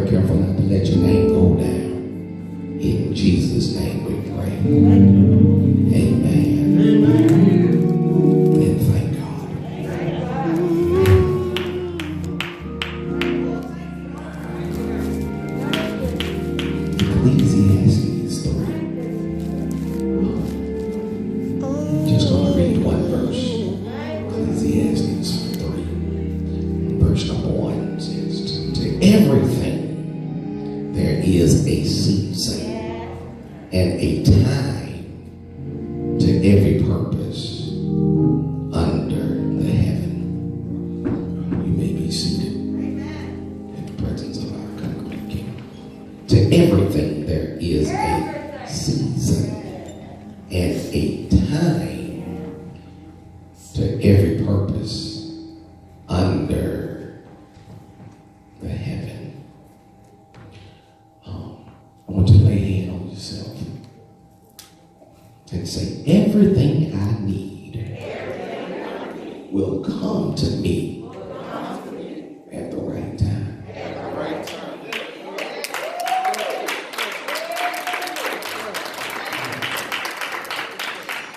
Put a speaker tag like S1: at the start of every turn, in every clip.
S1: very careful not to let your name go down. In Jesus' name we pray. Amen. And thank God. Ecclesiastes 3. Just going to read one verse. Ecclesiastes 3. Verse number 1 says, to everything there is a season and a time to every purpose under the heaven. You may be seated in the presence of our congregation. To everything there is a season and a time to every purpose under the heaven. I want you to lay a hand on yourself and say, everything I need will come to me at the right time.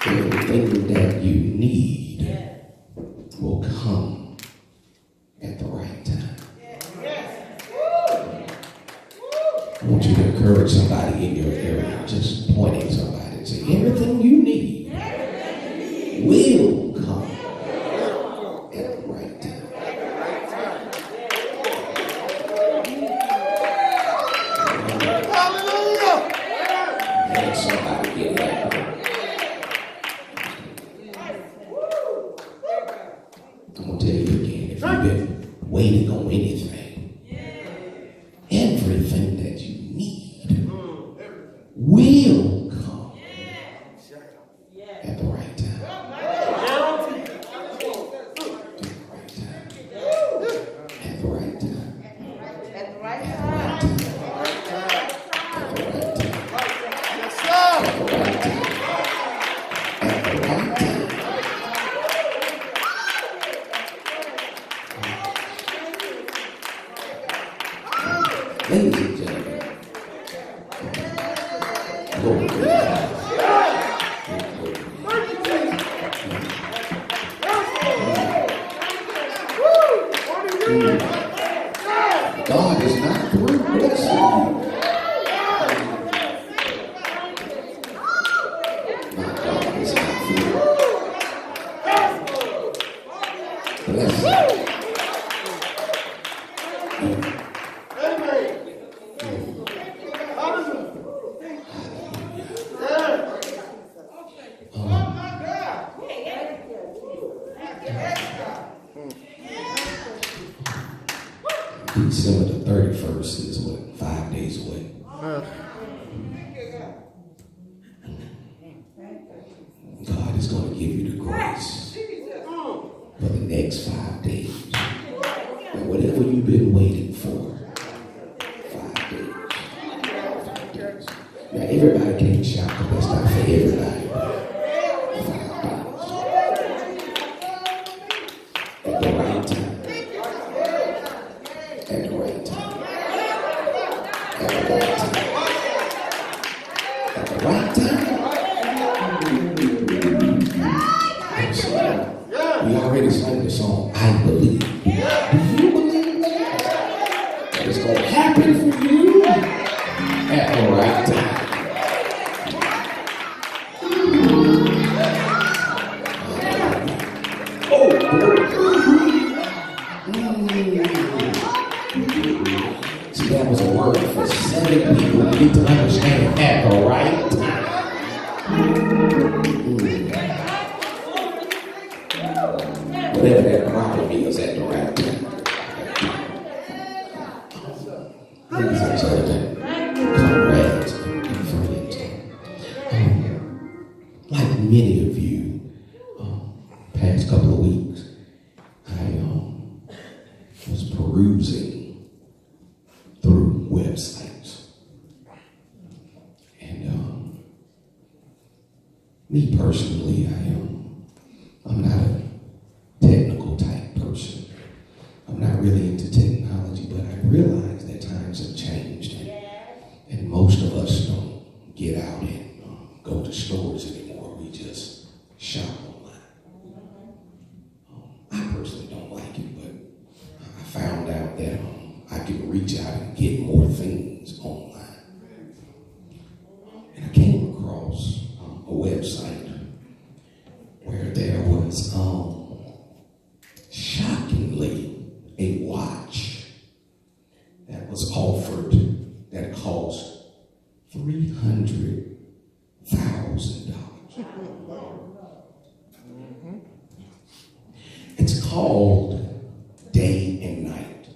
S1: Everything that you need will come at the right time. I want you to encourage somebody in your area, just pointing somebody and say, everything you need will come at the right time. Hallelujah! Let somebody get happy. I'm going to tell you again, if you've been waiting on anything, everything that you need will come at the right time. At the right time. At the right time. At the right time. Yes, sir. At the right time. At the right time. Ladies and gentlemen, glory to God. God is not through blessing you. My God is not through blessing you. December the 31st is what, 5 days away. God is going to give you the grace for the next 5 days. And whatever you've been waiting for, 5 days. 5 days. Now everybody can't shout, but that's not for everybody. 5 days. At the right time. At the right time. At the right time. At the right time. We already sang the song, I Believe. Do you believe that? That it's going to happen for you at the right time. Oh, see, that was a word for 7 people who need to understand at the right time. Whatever that problem is at the right time. Ladies and gentlemen, comrades and friends, like many of you, past couple of weeks, I was perusing through websites. And me personally, I'm not a technical type person. I'm not really into technology, but I realize that times have changed. that I can reach out and get more things online. And I came across a website where there was shockingly a watch that was offered that cost $300,000. It's called Day and Night.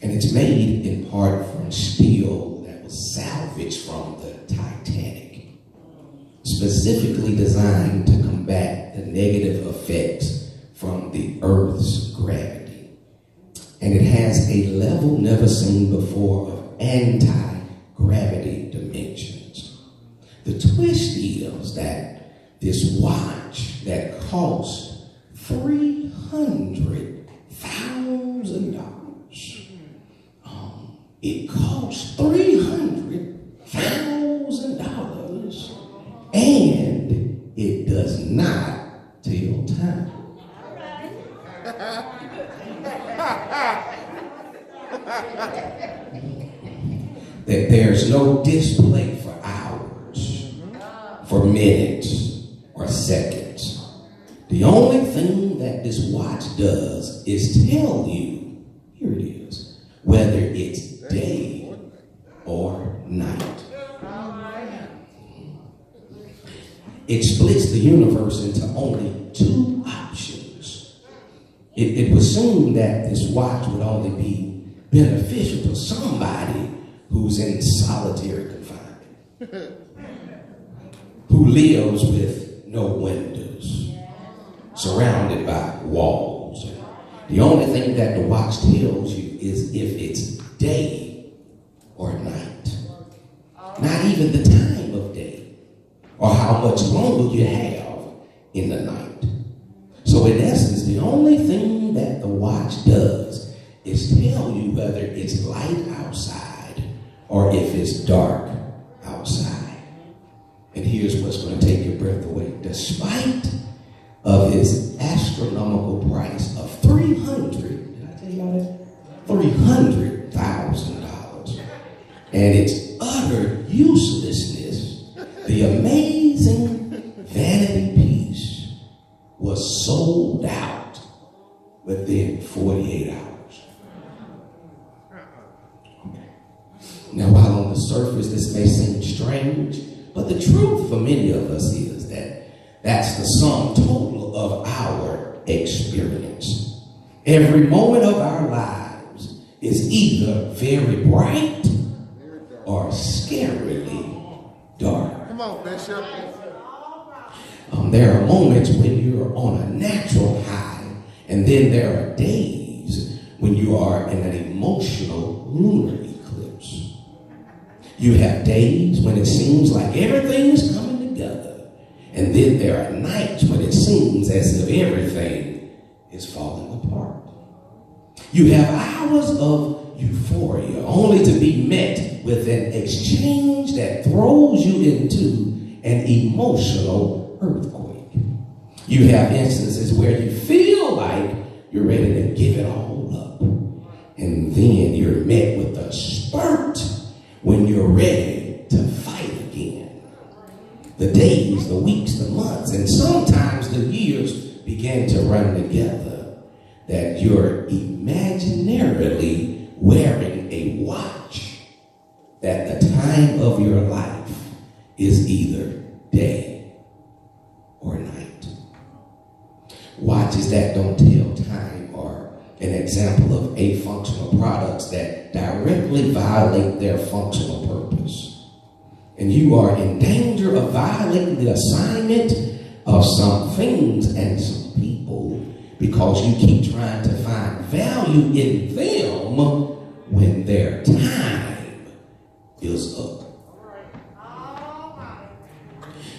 S1: And it's made in part from steel that was salvaged from the Titanic, specifically designed to combat the negative effects from the Earth's gravity. And it has a level never seen before of anti-gravity dimensions. The twist is that this watch that cost $300,000. It costs $300,000 and it does not tell time. That there's no display for hours, for minutes, or seconds. The only thing that this watch does is tell you, here it is, whether it's day or night. It splits the universe into only two options. It was assumed that this watch would only be beneficial to somebody who's in solitary confinement, who lives with no windows, surrounded by walls. The only thing that the watch tells you is if it's day or night. Not even the time of day or how much longer you have in the night. So in essence, the only thing that the watch does is tell you whether it's light outside or if it's dark outside. And here's what's going to take your breath away. Despite of its astronomical price of $300,000 and its utter uselessness, the amazing vanity piece was sold out within 48 hours. Now, while on the surface this may seem strange, but the truth for many of us is that that's the sum total of our experience. Every moment of our lives is either very bright or scarily dark.
S2: Come on, Bishop.
S1: There are moments when you're on a natural high, and then there are days when you are in an emotional lunar eclipse. You have days when it seems like everything is coming together. And then there are nights when it seems as if everything is falling apart. You have hours of euphoria only to be met with an exchange that throws you into an emotional earthquake. You have instances where you feel like you're ready to give it all up. And then you're met with a spurt when you're ready to fight again. The days, the weeks, the months, and sometimes the years begin to run together that you're imaginarily wearing a watch that the time of your life is either day or night. Watches that don't tell time are an example of afunctional products that directly violate their functional purpose. And you are in danger of violating the assignment of some things and some people because you keep trying to find value in them when their time is up.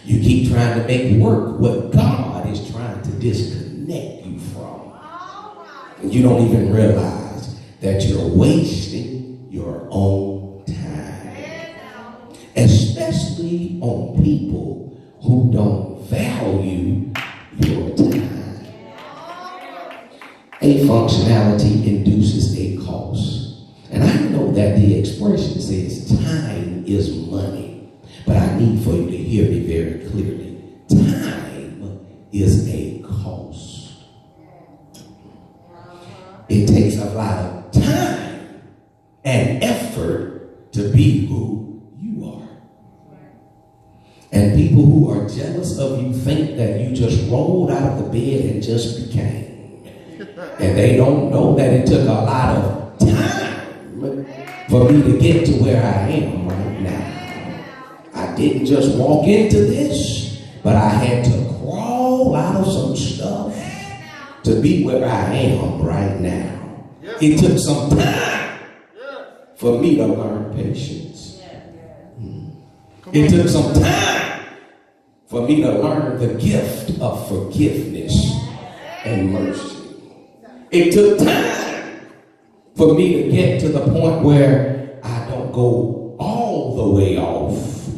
S1: You keep trying to make work what God is trying to disconnect you from. And you don't even realize that you're wasting your own time. Especially on people who don't value your time. Afunctionality induces says time is money. But I need for you to hear me very clearly. Time is a cost. It takes a lot of time and effort to be who you are. And people who are jealous of you think that you just rolled out of the bed and just became. And they don't know that it took a lot of time for me to get to where I am right now. I didn't just walk into this, but I had to crawl out of some stuff to be where I am right now. It took some time for me to learn patience. It took some time for me to learn the gift of forgiveness and mercy. It took time for me to get to the point where I don't go all the way off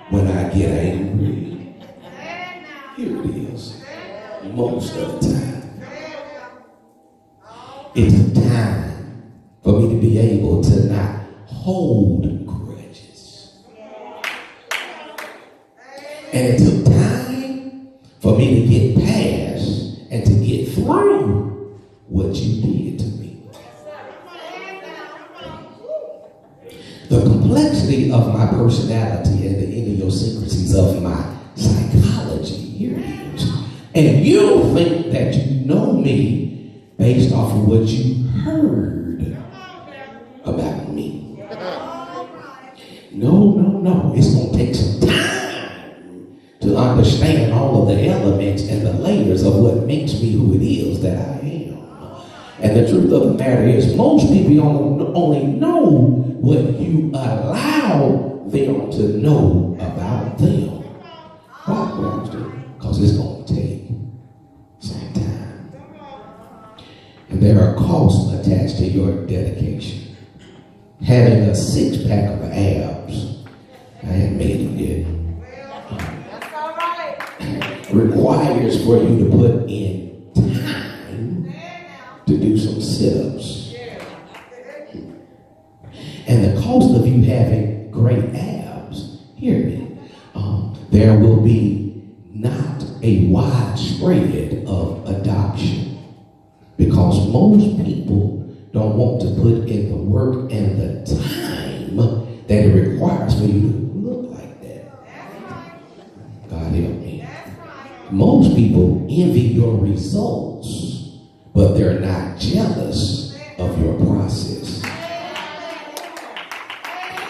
S1: when I get angry. Here it is. Most of the time. It took time for me to be able to not hold grudges. And it took time for me to get past and to get through what you did to me. The complexity of my personality and the idiosyncrasies of my psychology, here it is. And you think that you know me based off of what you heard about me. No. It's going to take some time to understand all of the elements and the layers of what makes me who it is that I am. And the truth of the matter is, most people only know what you allow them to know about them. Why? Because it's going to take some time. And there are costs attached to your dedication. Having a six-pack of abs, I haven't made it yet, requires for you to put in time to do some sit-ups. And the cost of you having great abs, hear me, there will be not a widespread of adoption. Because most people don't want to put in the work and the time that it requires for you to look like that. God help me. Most people envy your results, but they're not jealous of your process.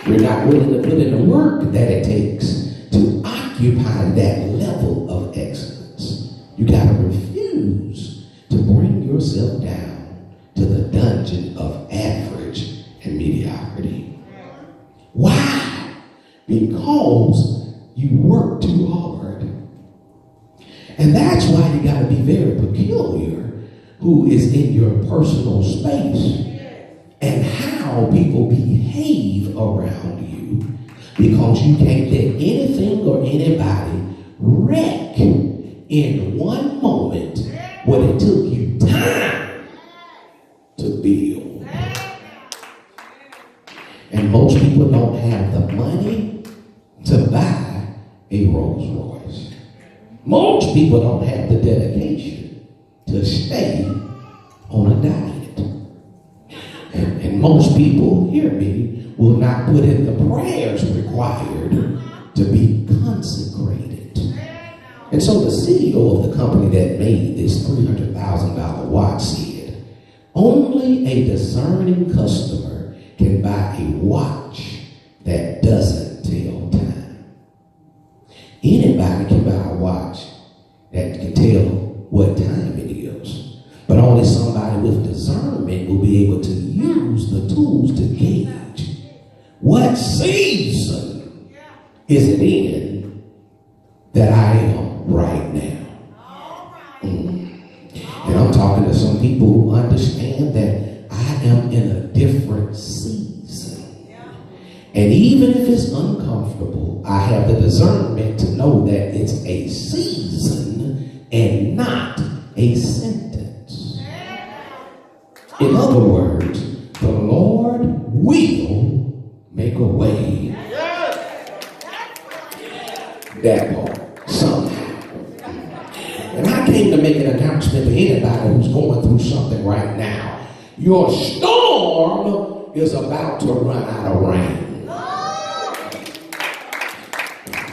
S1: You're not willing to put in the work that it takes to occupy that level of excellence. You got to refuse to bring yourself down to the dungeon of average and mediocrity. Why? Because you work too hard. And that's why you got to be very peculiar who is in your personal space and how people behave around you, because you can't let anything or anybody wreck in one moment what it took you time to build. And most people don't have the money to buy a Rolls Royce. Most people don't have the dedication to stay on a diet. And most people, hear me, will not put in the prayers required to be consecrated. And so the CEO of the company that made this $300,000 watch said, only a discerning customer can buy a watch that doesn't tell time. Anybody can buy a watch that can tell what time it is, but only somebody with discernment will be able to use the tools to gauge what season is it in that I am right now. And I'm talking to some people who understand that I am in a different season. And even if it's uncomfortable, I have the discernment to know that it's a season and not a sentence. In other words, the Lord will make a way. That part, somehow. And I came to make an announcement to anybody who's going through something right now. Your storm is about to run out of rain.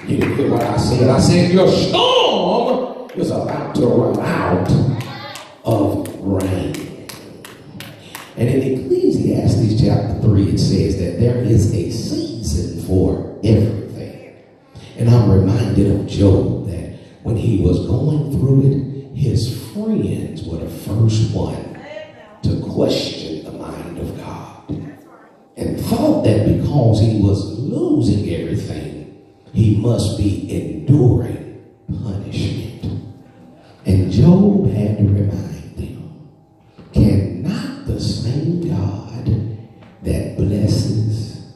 S1: You didn't hear what I said. I said your storm is about to run out of rain. And in Ecclesiastes chapter 3, it says that there is a season for everything. And I'm reminded of Job that when he was going through it, his friends were the first one to question the mind of God and thought that because he was losing everything, he must be enduring punishment. And Job had to remind them, cannot the same God that blesses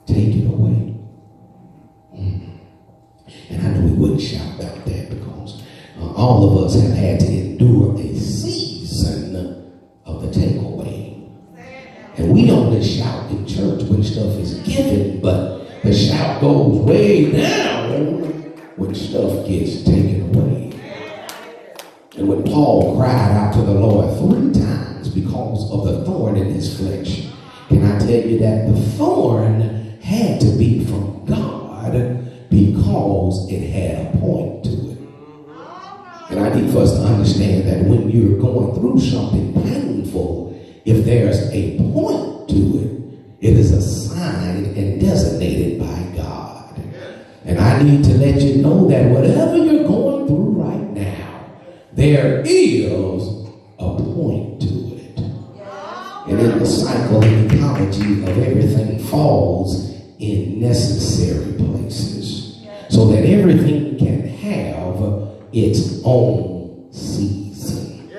S1: take it away? And I know we wouldn't shout about that because all of us have had to endure a season of the takeaway. And we only shout in church when stuff is given, but the shout goes way down when stuff gets taken away. And when Paul cried out to the Lord 3 times because of the thorn in his flesh, can I tell you that the thorn had to be from God because it had a point to it. And I need for us to understand that when you're going through something painful, if there's a point to it, it is assigned and designated by God. And I need to let you know that whatever you're going through right now, there is a point to it. And in the cycle and ecology of everything falls in necessary places so that everything can have its own season.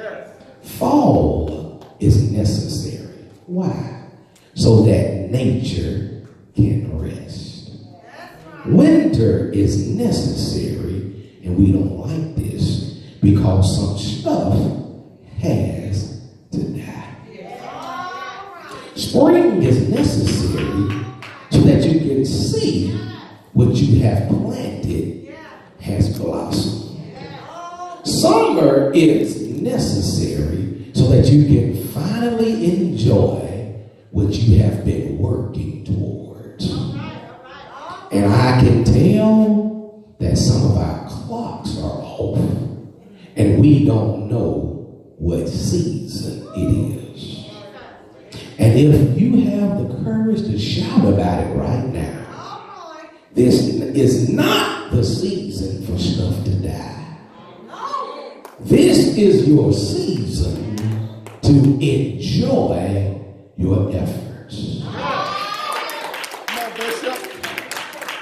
S1: Fall is necessary. Why? So that nature can rest. Winter is necessary, and we don't like this because some stuff has to die. Spring is necessary so that you can see what you have planted has blossomed. Summer is necessary so that you can finally enjoy what you have been working towards. And I can tell that some of our clocks are off and we don't know what season it is. And if you have the courage to shout about it right now, this is not the season for stuff to die. This is your season to enjoy your efforts.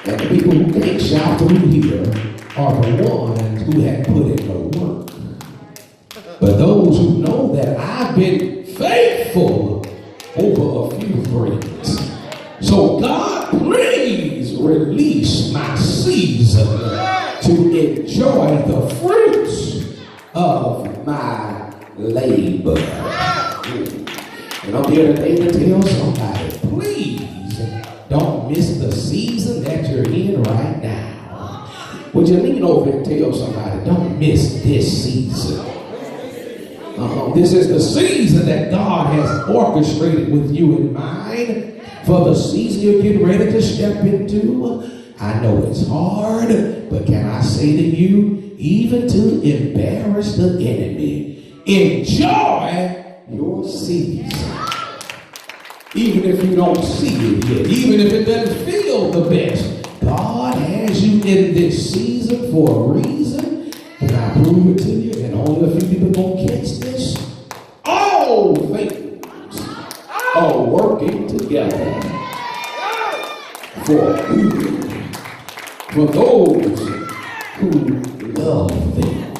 S1: And the people who can't shout through here are the ones who have put in the work. But those who know that I've been faithful over a few things. So God, please release my season to enjoy the fruits of my labor. And I'm here today to tell somebody, please don't miss the season that you're in right now. Would you lean over and tell somebody, don't miss this season. This is the season that God has orchestrated with you in mind for the season you're getting ready to step into. I know it's hard, but can I say to you, even to embarrass the enemy, enjoy your season. Even if you don't see it yet, even if it doesn't feel the best, God has you in this season for a reason. Can I prove it to you? And only a few people gonna catch this. All things are working together for good, for those who love them.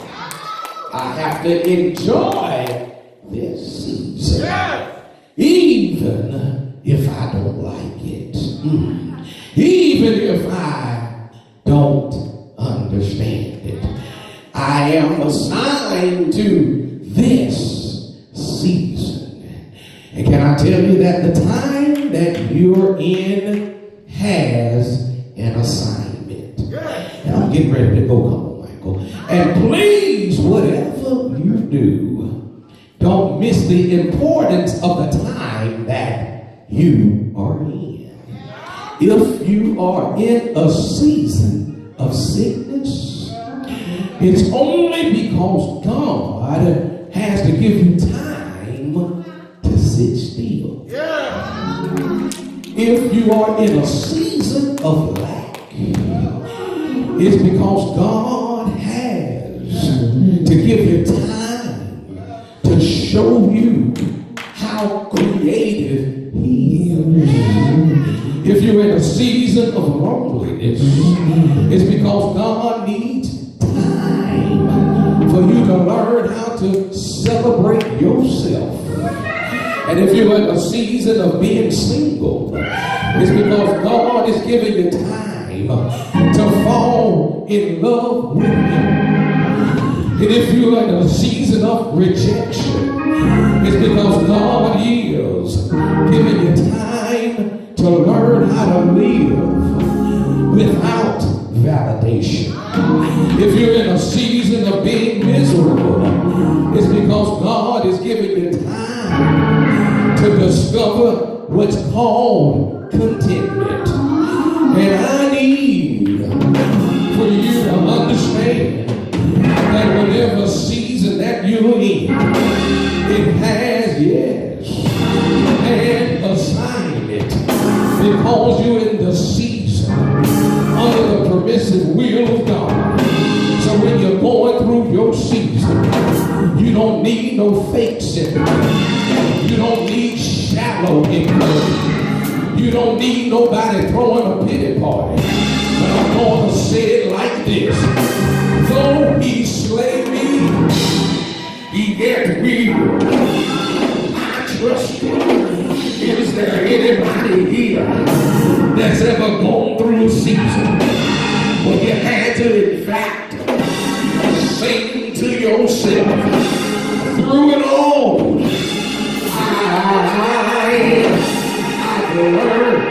S1: I have to enjoy this season, even if I don't like it, even if I don't understand it. I am assigned to this season. And can I tell you that the time that you're in has an assignment? And I'm getting ready to go. Come on, Michael. And please, whatever you do, don't miss the importance of the time that you are in. If you are in a season of sickness, it's only because God has to give you time to sit still. If you are in a season of lack, it's because God has to give you time to show you how creative He is. If you're in a season of loneliness, it's because God needs time for you to learn how to celebrate yourself. And if you're in a season of being single, it's because God is giving you time to fall in love with Him. And if you're in a season of rejection, it's because God is giving you time to learn how to live without validation. If you're in a season of being miserable, it's because God is giving you time to discover what's called contentment. And I need for you to understand that whatever season that you're in, it has, yes, an assignment, because you're in the season under the permissive will of God. So when you're going through your season, you don't need no fake sympathy. You don't need shallow encouragement. You don't need nobody throwing a pity party. But I'm going to say it like this. Though He slay me, He yet will. I trust Him. Is there anybody here that's ever gone through a season where you had to, in fact, sing to yourself through it all? I've learned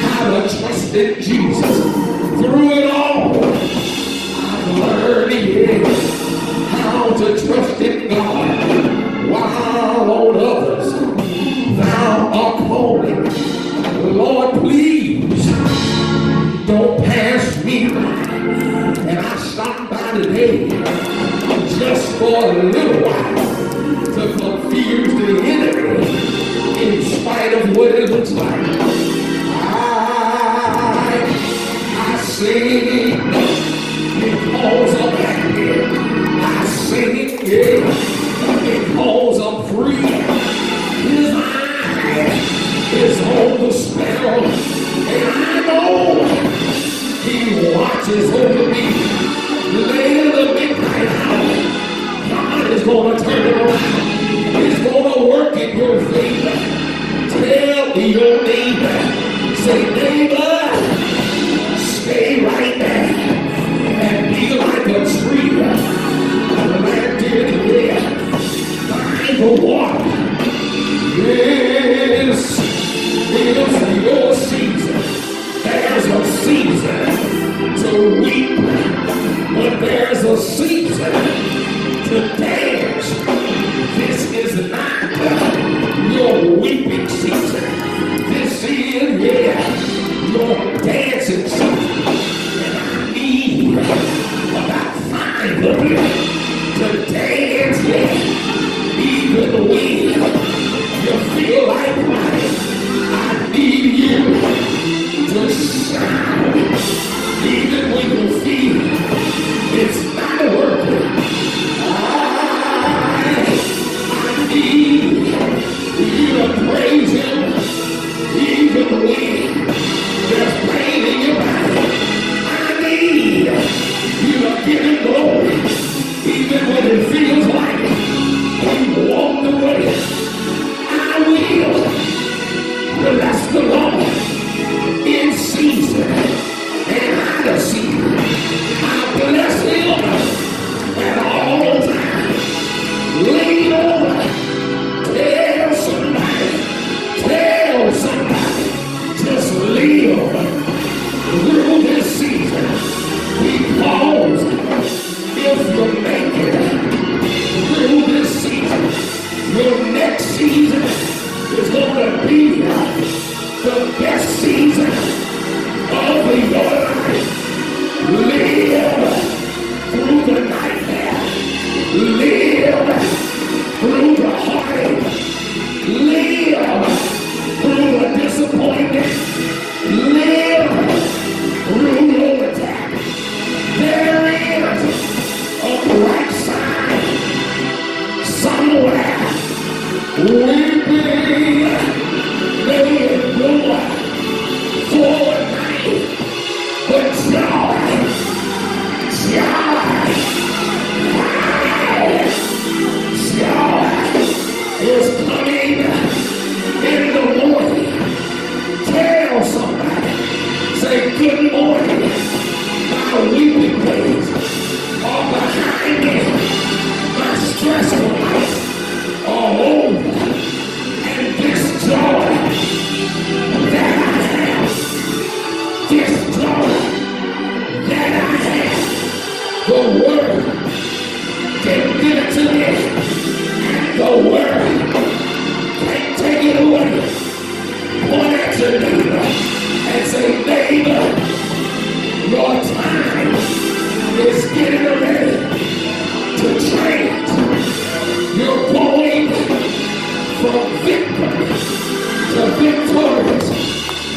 S1: how to trust in Jesus. Through it all, I've learned how to trust in God. While on others thou art calling, Lord, please don't pass me by. And I stopped by today just for a little while to confuse the enemy in spite of what it looks like. I sing because I'm happy. I sing because I'm free. His eye is on the spell, and I know He watches over me. Later the midnight hour, God is going to turn it around. He's going to work in your favor. Tell your neighbor, say, neighbor, stay right there and be like a tree planted there by the water. Yes, it's your season. There's a season to weep, but there's a season to dance. This is not your weeping season. This is, your dancing season. And I need about 5 of you to dance, even when you feel like crying. I need you to shout, even when you feel it's not working. I need you to praise Him, even when there's pain in your body. I need you to give Him glory, even when it feels like He walked away. I will bless the Lord in season and out of season. I bless Him at all times. Lean over, tell somebody, tell be the best season of your life. Live through the nightmare. Live through the heartache. Live through the disappointment. Live through the attack. There is a bright side somewhere. Weeping may endure for a night, but joy is coming in the morning. Tell somebody, say good morning. My weeping days are behind me. My stressful life are over. And this joy that I have, this joy that I have, the word can give it to me. The word can't take it away. Point at your neighbor and say, neighbor, your time is getting ready to change. You're going from victory to victorious.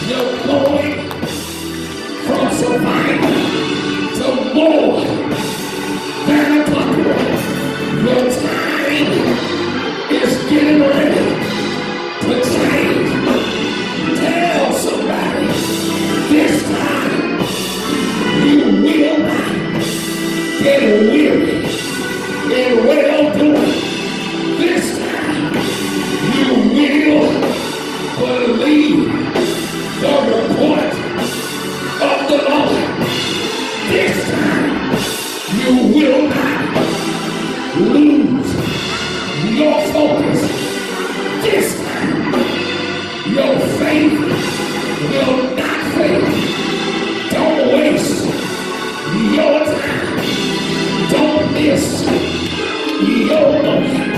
S1: You're going from survivor to more than a conqueror. Your time is getting ready to change. Tell somebody, this time you will not get weary in well doing. This time you will believe the report of the Lord. This time you will not lose your focus. This time, your faith will not fail. Don't waste your time. Don't miss your moment.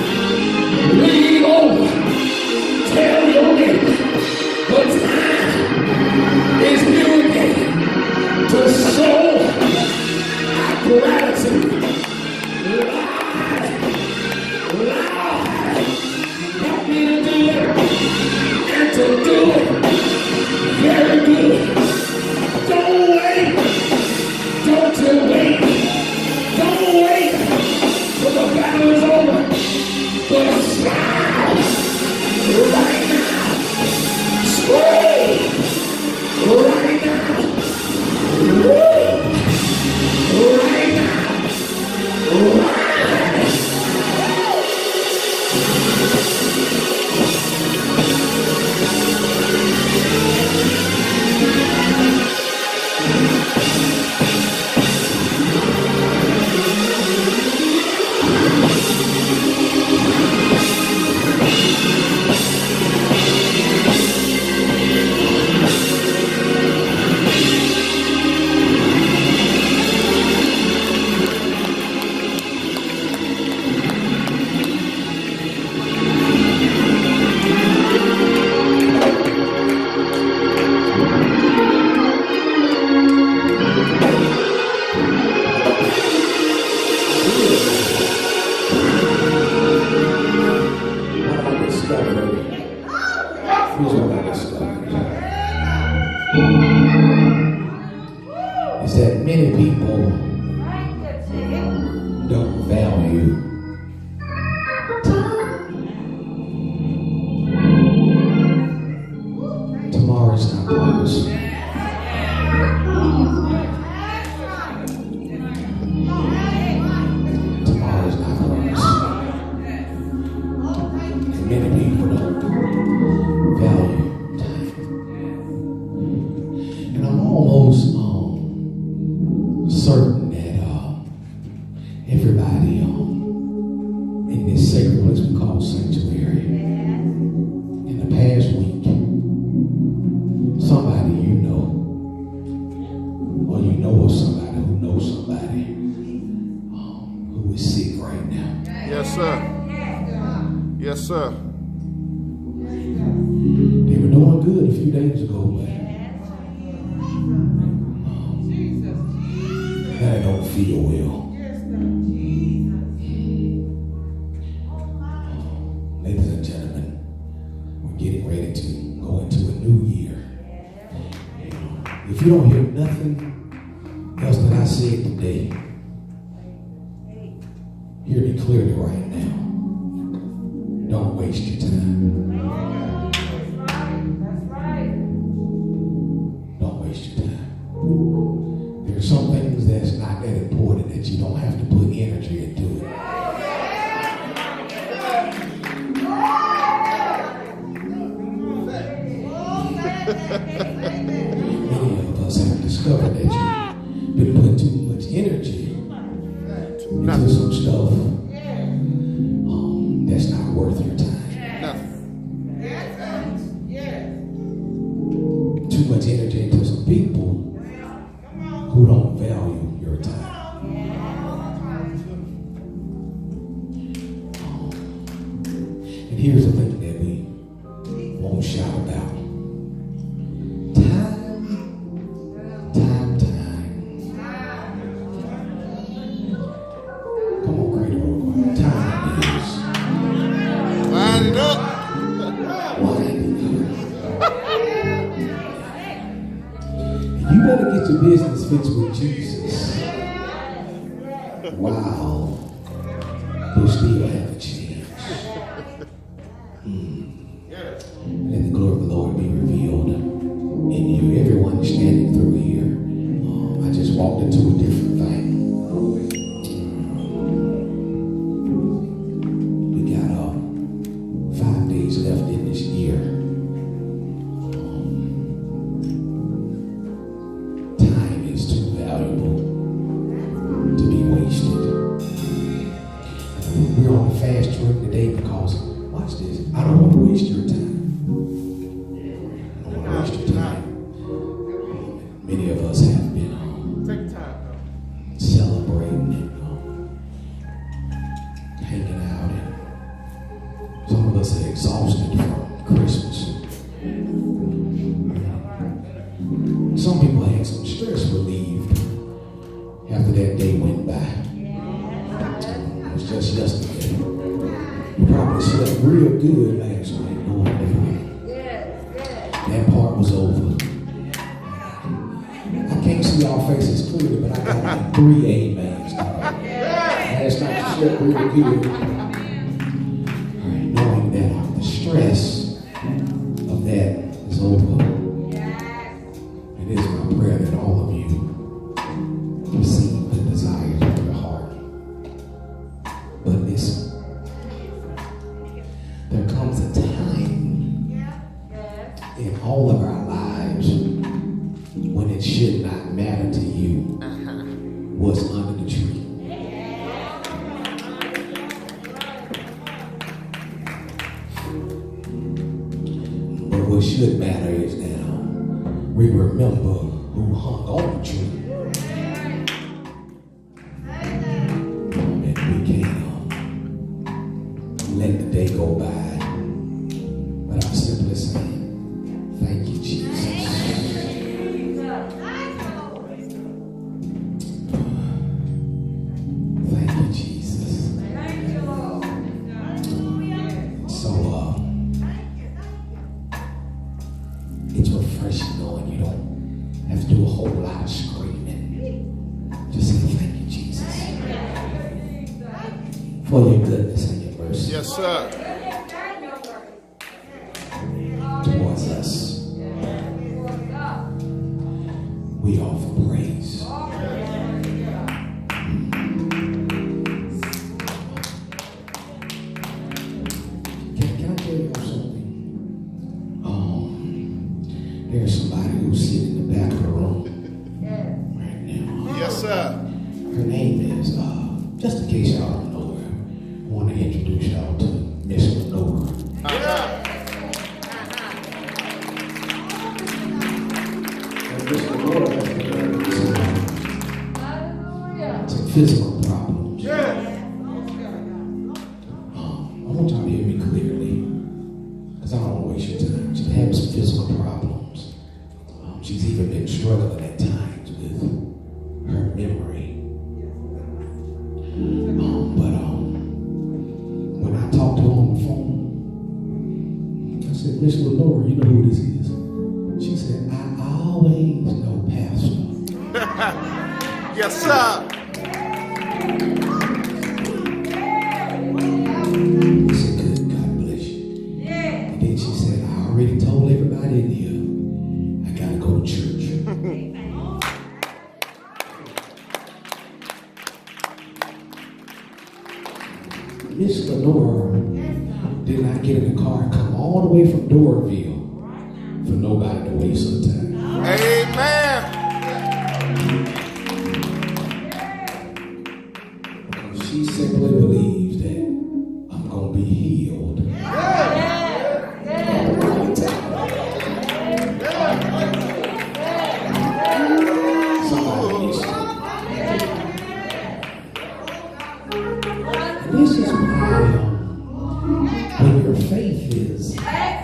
S1: Lean over. Tell your neighbor the time is here again to show our gratitude. To do it very good. Don't wait. Don't you wait. Don't wait till the battle is over. But shout right now. Scream right now. Woo. Right now. Right. Is that many people don't value time. Tomorrow's not promised. Tomorrow's not promised. And many people don't value time. And I'm almost certain that everybody in this sacred place we call sanctuary, in the past week, somebody you know, or you know of somebody who knows somebody who is sick right now.
S2: Yes, sir. Yes, sir.
S1: They few days ago, but that don't feel well. Ladies and gentlemen, we're getting ready to go into a new year. If you don't hear nothing else that I said today, hear me clearly right now. Don't waste your time. Don't waste your time. There are some things that's not that important that you don't have to put energy into it. Many of us have discovered that you've been putting too much energy into some stuff that's not worth your time. Too much energy into some people who don't value your time. And here's the thing that we won't shout about. Come on, great roll. Time is.
S2: Wind it up.
S1: You better get your business fixed with Jesus. Wow. You'll still have a chance. Let the glory of the Lord be revealed in you. Everyone standing through here. I just walked into a different thing. We got 5 days left in this year. Time is too valuable to be wasted. We're on a fast track today because, watch this, I don't want to waste your time. I don't want to waste your time. Many of us have been celebrating and hanging out, and some of us are exhausted from Christmas. Some people had some stress relieved after that day went by. It was just yesterday. You probably slept real good last night. That part was over. I can't see y'all faces clearly, but I got like 3 amens. Last night you slept real good. Alright, knowing that the stress of that is over. It is my prayer that all of you receive the desires of your heart. But listen, there comes a time in all of our lives when it should not matter to you what's under the tree. But what should matter is that we remember who hung on the tree. And we can't let the day go by without simply saying, thank you, Jesus. Thank you, Jesus. So, it's refreshing knowing you don't have to do a whole lot of screaming. Just say thank you, Jesus, for your goodness and your mercy.
S2: Yes, sir.
S1: Towards us. We offer praise. Can I tell you something? There's somebody who's sitting in the back of the room right now.
S2: Yes, sir.
S1: Her name is, just in case y'all don't know her, I want to introduce y'all to Miss Lenora. And Miss Lenora has been some physical problems. I want y'all to hear me clearly, because I don't want to waste your time. She's having some physical problems. She's even been struggling at times with her memory. But when I talked to her on the phone, I said, Miss Lenore, you know who this is? She said, I always know Pastor.
S2: Yes, sir.
S1: I said, good, God bless you. And then she said, I already told everybody in here, I gotta go to church. Miss Lenore did not get in the car and come all the way from Doraville for nobody to waste her time.
S2: Amen.
S1: She simply believes that I'm going to be healed. Somebody needs to. This is why when your faith is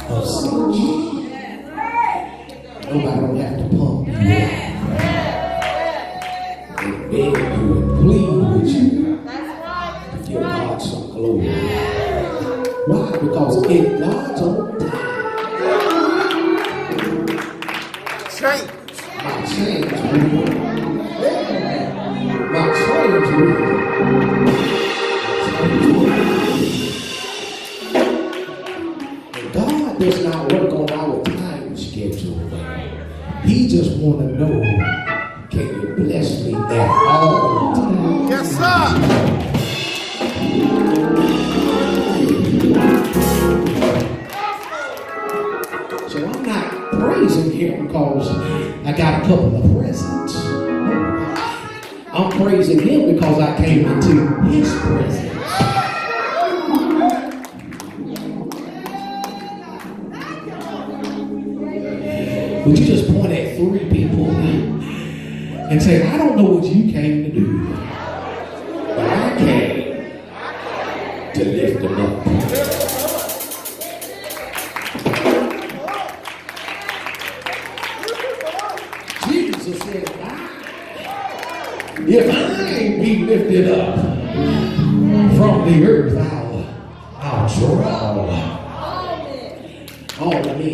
S1: of such, nobody don't have to pump you up and beg you and plead with you to give God some glory. Why? Because in God's own time,
S2: Change.
S1: my change will. My change will. God does not work on our time schedule. He just want to know, can you bless me at all times?
S2: Yes, sir.
S1: So I'm not praising him because I got a couple of presents. I'm praising him because I came into his presence. Would you just point at 3 people and say, I don't know what you came to do, but I came to lift them up. Jesus said, if I be lifted up from the earth, I'll draw all of me.